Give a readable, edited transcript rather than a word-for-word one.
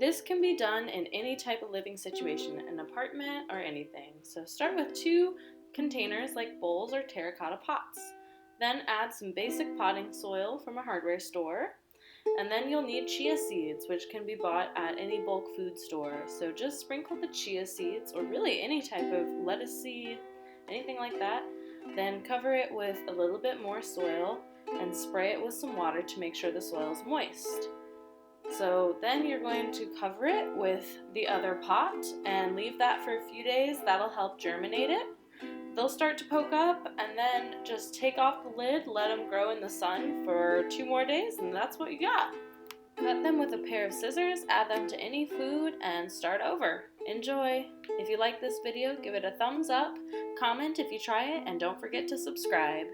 This can be done in any type of living situation, an apartment or anything. So start with 2 containers like bowls or terracotta pots. Then add some basic potting soil from a hardware store. And then you'll need chia seeds, which can be bought at any bulk food store. So just sprinkle the chia seeds, or really any type of lettuce seed, anything like that. Then cover it with a little bit more soil and spray it with some water to make sure the soil is moist. So then you're going to cover it with the other pot and leave that for a few days. That'll help germinate it. They'll start to poke up, and then just take off the lid, let them grow in the sun for 2 more days, and that's what you got. Cut them with a pair of scissors, add them to any food, and start over. Enjoy! If you like this video, give it a thumbs up, comment if you try it, and don't forget to subscribe.